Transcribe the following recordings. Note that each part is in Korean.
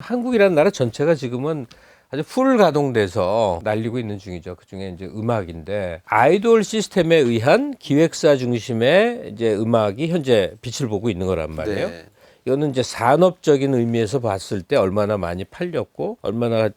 한국이라는 나라 전체가 지금은 아주 풀 가동돼서 날리고 있는 중이죠. 그 중에 이제 음악인데 아이돌 시스템에 의한 기획사 중심의 이제 음악이 현재 빛을 보고 있는 거란 말이에요. 네. 이거는 이제 산업적인 의미에서 봤을 때 얼마나 많이 팔렸고 얼마나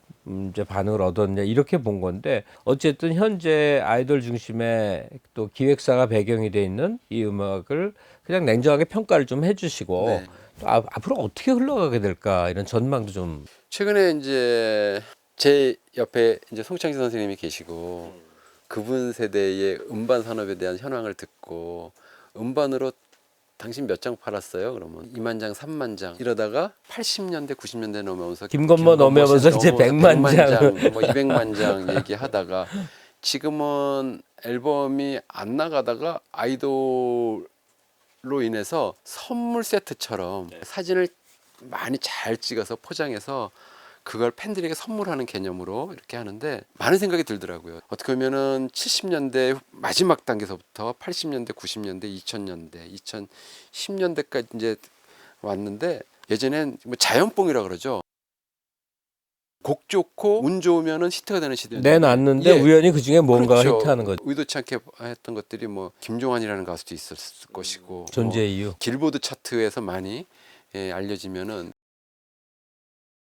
이제 반응을 얻었냐 이렇게 본 건데 어쨌든 현재 아이돌 중심의 또 기획사가 배경이 돼 있는 이 음악을 그냥 냉정하게 평가를 좀 해주시고 네. 또 앞으로 어떻게 흘러가게 될까 이런 전망도 좀. 최근에 이제 제 옆에 이제 송창기 선생님이 계시고 그분 세대의 음반 산업에 대한 현황을 듣고 음반으로 당신 몇 장 팔았어요? 그러면 2만 장, 3만 장 이러다가 80년대, 90년대 넘어오면서 김건모 넘어오면서 이제 100만 장. 뭐 200만 장 얘기하다가 지금은 앨범이 안 나가다가 아이돌로 인해서 선물 세트처럼 사진을 많이 잘 찍어서 포장해서 그걸 팬들에게 선물하는 개념으로 이렇게 하는데 많은 생각이 들더라고요. 어떻게 보면은 70년대 마지막 단계서부터 80년대, 90년대, 2000년대, 2010년대까지 이제 왔는데 예전엔 뭐 자연뽕이라 그러죠. 곡 좋고 운 좋으면은 히트가 되는 시대였는데 내놨는데 예. 우연히 그 중에 뭔가 그렇죠. 히트하는 거죠. 의도치 않게 했던 것들이 뭐 김종환이라는 가수도 있었을 것이고 존재 뭐 이유. 길보드 차트에서 많이 알려지면은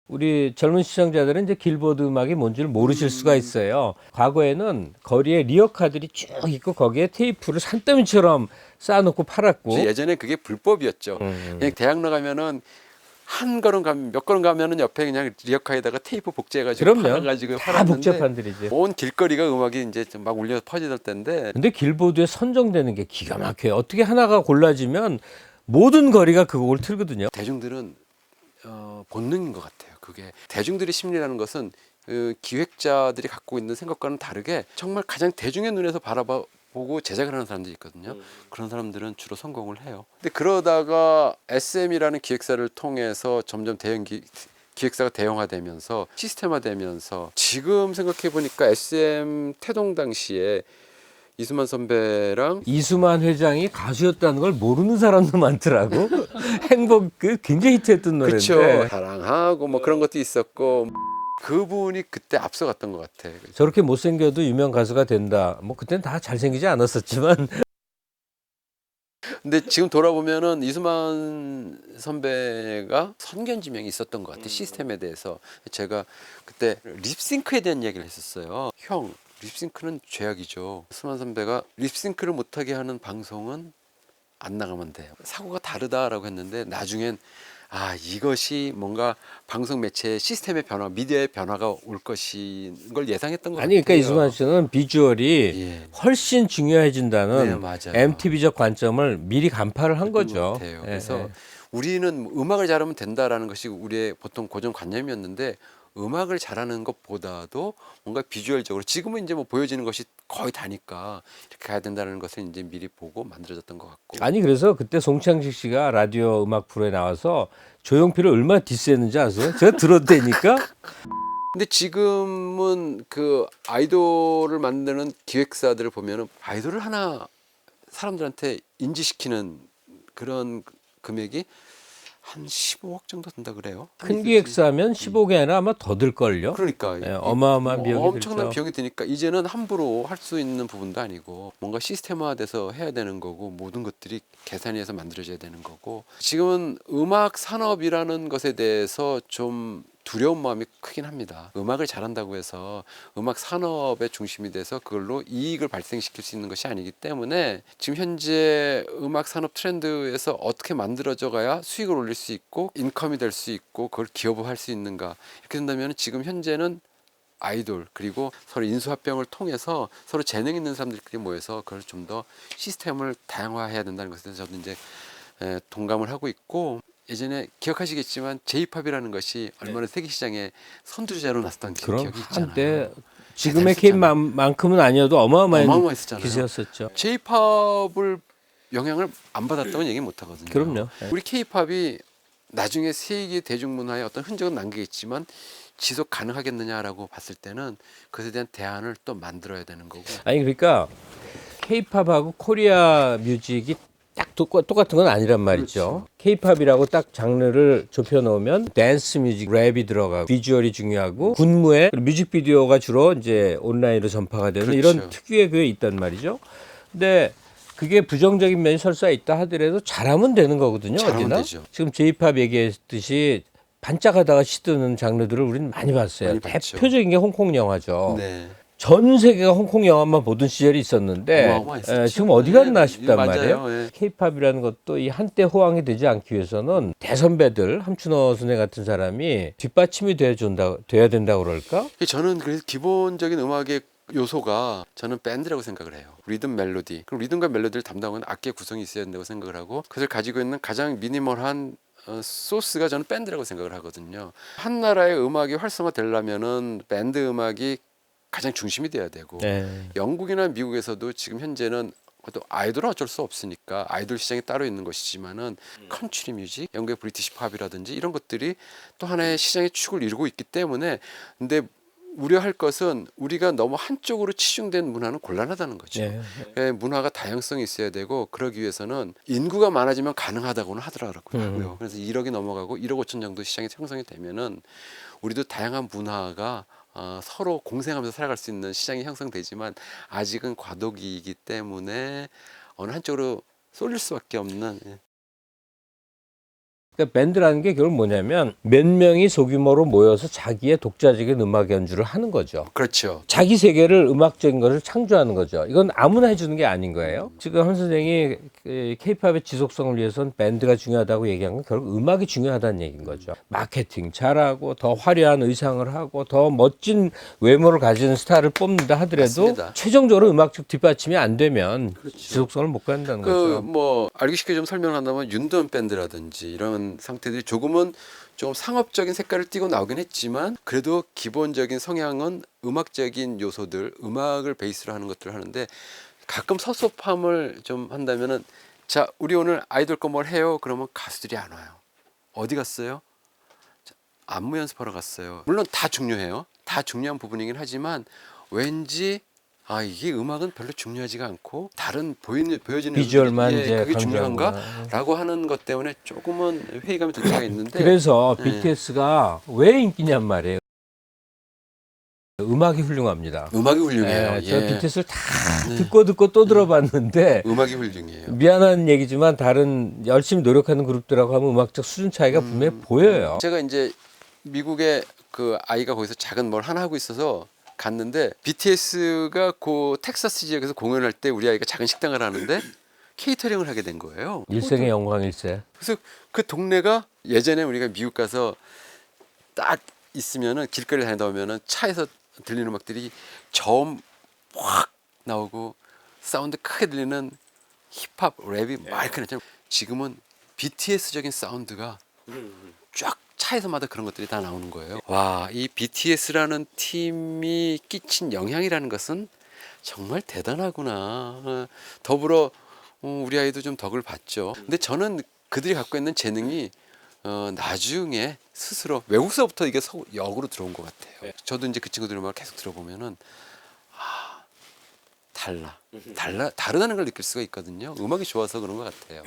우리 젊은 시청자들은 이제 길보드 음악이 뭔지를 모르실 수가 있어요. 과거에는 거리에 리어카들이 쭉 있고 거기에 테이프를 산더미처럼 쌓아놓고 팔았고. 예전에 그게 불법이었죠. 그냥 대학 나가면은 한 걸음 가면 몇 걸음 가면은 옆에 그냥 리어카에다가 테이프 복제해가지고 그럼요. 팔아가지고 다 팔았는데 복제판들이지. 온 길거리가 음악이 이제 좀 막 울려 퍼지던 때인데 근데 길보드에 선정되는 게 기가 막혀요. 어떻게 하나가 골라지면 모든 거리가 그 곡을 틀거든요. 대중들은 본능인 것 같아요. 그게 대중들의 심리라는 것은 기획자들이 갖고 있는 생각과는 다르게 정말 가장 대중의 눈에서 바라보고 제작을 하는 사람들이 있거든요. 그런 사람들은 주로 성공을 해요. 근데 그러다가 SM이라는 기획사를 통해서 점점 기획사가 대형화되면서 시스템화되면서 지금 생각해 보니까 SM 태동 당시에 이수만 선배랑 이수만 회장이 가수였다는 걸 모르는 사람도 많더라고. 행복 그 굉장히 히트했던 노래인데. 그쵸 사랑하고 뭐 그런 것도 있었고 그분이 그때 앞서갔던 것 같아. 저렇게 못생겨도 유명 가수가 된다. 뭐 그때는 다 잘생기지 않았었지만 근데 지금 돌아보면은 이수만 선배가 선견지명이 있었던 것 같아. 시스템에 대해서 제가 그때 립싱크에 대한 이야기를 했었어요. 형 립싱크는 죄악이죠. 이수만 선배가 립싱크를 못하게 하는 방송은 안 나가면 돼요. 사고가 다르다라고 했는데 나중엔 이것이 뭔가 방송 매체의 시스템의 변화, 미디어의 변화가 올 것인 걸 예상했던 것 아니 그러니까 같아요. 이수만 씨는 비주얼이 예. 훨씬 중요해진다는 네, 맞아요. MTV적 관점을 미리 간파를 한 것 거죠. 같아요. 예, 그래서 예. 우리는 음악을 잘하면 된다라는 것이 우리의 보통 고정관념이었는데 음악을 잘하는 것보다도 뭔가 비주얼적으로 지금은 이제 뭐 보여지는 것이 거의 다니까 이렇게 가야 된다는 것을 이제 미리 보고 만들어졌던 것 같고. 아니 그래서 그때 송창식 씨가 라디오 음악 프로에 나와서 조용필을 얼마나 디스했는지 아세요? 제가 들었다니까. 근데 지금은 그 아이돌을 만드는 기획사들을 보면은 아이돌을 하나 사람들한테 인지시키는 그런 금액이 한 15억 정도 든다 그래요. 큰 기획사면 15개 아니라 아마 더 들걸요. 그러니까 예, 어마어마한 비용이 엄청난 들죠. 비용이 드니까 이제는 함부로 할 수 있는 부분도 아니고 뭔가 시스템화돼서 해야 되는 거고 모든 것들이 계산해서 만들어져야 되는 거고 지금은 음악 산업이라는 것에 대해서 좀 두려운 마음이 크긴 합니다. 음악을 잘한다고 해서 음악 산업의 중심이 돼서 그걸로 이익을 발생시킬 수 있는 것이 아니기 때문에 지금 현재 음악 산업 트렌드에서 어떻게 만들어져 가야 수익을 올릴 수 있고 인컴이 될 수 있고 그걸 기업화할 수 있는가 이렇게 된다면 지금 현재는 아이돌 그리고 서로 인수합병을 통해서 서로 재능 있는 사람들끼리 모여서 그걸 좀 더 시스템을 다양화해야 된다는 것에 대해서 저도 이제 동감을 하고 있고 예전에 기억하시겠지만 J-팝이라는 것이 얼마나 세계 시장에 선두주자로 났던 그럼 기억이 있잖아요. 한때 지금의 K만큼은 아니어도 어마어마한 어마어마했었잖아요. 기세였었죠. J-팝을 영향을 안 받았다고는 얘기 못 하거든요. 그럼요. 우리 K-팝이 나중에 세계 대중문화에 어떤 흔적은 남기겠지만 지속 가능하겠느냐라고 봤을 때는 그것에 대한 대안을 또 만들어야 되는 거고. 아니 그러니까 K-팝하고 코리아 뮤직이 딱 똑같은 건 아니란 말이죠. K-팝이라고 딱 장르를 좁혀 놓으면 댄스 뮤직, 랩이 들어가고 비주얼이 중요하고 군무에 뮤직비디오가 주로 이제 온라인으로 전파가 되는 그렇죠. 이런 특유의 그게 있단 말이죠. 근데 그게 부정적인 면이 설사 있다 하더라도 잘하면 되는 거거든요. 잘하면 어디나. 되죠. 지금 J-팝 얘기했듯이 반짝하다가 시드는 장르들을 우리는 많이 봤어요. 많이 봤죠. 대표적인 게 홍콩 영화죠. 네. 전 세계가 홍콩 영화만 보던 시절이 있었는데 어마어마했었죠. 지금 어디 갔나 네, 싶단 맞아요. 말이에요. 예. K-팝이라는 것도 이 한때 호황이 되지 않기 위해서는 대선배들 함춘호 선생 같은 사람이 뒷받침이 돼야 된다고 그럴까? 저는 그래서 기본적인 음악의 요소가 저는 밴드라고 생각을 해요. 리듬 멜로디. 그럼 리듬과 멜로디를 담당하는 악기의 구성이 있어야 된다고 생각을 하고 그것을 가지고 있는 가장 미니멀한 소스가 저는 밴드라고 생각을 하거든요. 한 나라의 음악이 활성화되려면은 밴드 음악이 가장 중심이 돼야 되고 네. 영국이나 미국에서도 지금 현재는 또 아이돌은 어쩔 수 없으니까 아이돌 시장이 따로 있는 것이지만은 컨트리 뮤직, 영국의 브리티시 팝이라든지 이런 것들이 또 하나의 시장의 축을 이루고 있기 때문에 근데 우려할 것은 우리가 너무 한쪽으로 치중된 문화는 곤란하다는 거죠. 네. 문화가 다양성이 있어야 되고 그러기 위해서는 인구가 많아지면 가능하다고는 하더라고요. 그래서 1억이 넘어가고 1억 5천 정도 시장이 형성이 되면은 우리도 다양한 문화가 서로 공생하면서 살아갈 수 있는 시장이 형성되지만 아직은 과도기이기 때문에 어느 한쪽으로 쏠릴 수밖에 없는 그러니까 밴드라는 게 결국 뭐냐면 몇 명이 소규모로 모여서 자기의 독자적인 음악 연주를 하는 거죠. 그렇죠. 자기 세계를 음악적인 것을 창조하는 거죠. 이건 아무나 해주는 게 아닌 거예요. 지금 한 선생이 K-팝의 지속성을 위해서는 밴드가 중요하다고 얘기한 건 결국 음악이 중요하다는 얘기인 거죠. 마케팅 잘하고 더 화려한 의상을 하고 더 멋진 외모를 가지는 스타를 뽑는다 하더라도 맞습니다. 최종적으로 음악적 뒷받침이 안 되면 지속성을 못 갖는다는 거죠. 뭐 알기 쉽게 좀 설명한다면 윤도현 밴드라든지 이런 상태들이 조금은 좀 상업적인 색깔을 띠고 나오긴 했지만 그래도 기본적인 성향은 음악적인 요소들, 음악을 베이스로 하는 것들을 하는데 가끔 섭섭함을 좀 한다면은 자, 우리 오늘 아이돌 거 뭘 해요? 그러면 가수들이 안 와요. 어디 갔어요? 자, 안무 연습하러 갔어요. 물론 다 중요해요. 다 중요한 부분이긴 하지만 왠지 이게 음악은 별로 중요하지가 않고 다른 보여지는 비주얼만 음악이, 이제 그게 중요한가? 강조하는구나. 라고 하는 것 때문에 조금은 회의감이 들 때가 있는데 그래서 네. BTS가 왜 인기냔 말이에요. 음악이 훌륭합니다. 음악이 훌륭해요. 네, 저 BTS를 다 네. 듣고 또 들어봤는데 음악이 훌륭해요. 미안한 얘기지만 다른 열심히 노력하는 그룹들하고 하면 음악적 수준 차이가 분명히 보여요. 제가 이제 미국에 그 아이가 거기서 작은 뭘 하나 하고 있어서 갔는데 BTS가 그 텍사스 지역에서 공연할 때 우리 아이가 작은 식당을 하는데 케이터링을 하게 된 거예요. 일생의 영광일세. 그래서 그 동네가 예전에 우리가 미국 가서 딱 있으면은 길거리 다니다 보면은 차에서 들리는 음악들이 저음 확 나오고 사운드 크게 들리는 힙합 랩이 막 이렇게 나잖아요. 지금은 BTS적인 사운드가 쫙 차에서마다 그런 것들이 다 나오는 거예요. 와, 이 BTS라는 팀이 끼친 영향이라는 것은 정말 대단하구나. 더불어 우리 아이도 좀 덕을 봤죠. 근데 저는 그들이 갖고 있는 재능이 나중에 스스로 외국서부터 이게 역으로 들어온 것 같아요. 저도 이제 그 친구들 음악을 계속 들어보면은 다르다는 걸 느낄 수가 있거든요. 음악이 좋아서 그런 것 같아요.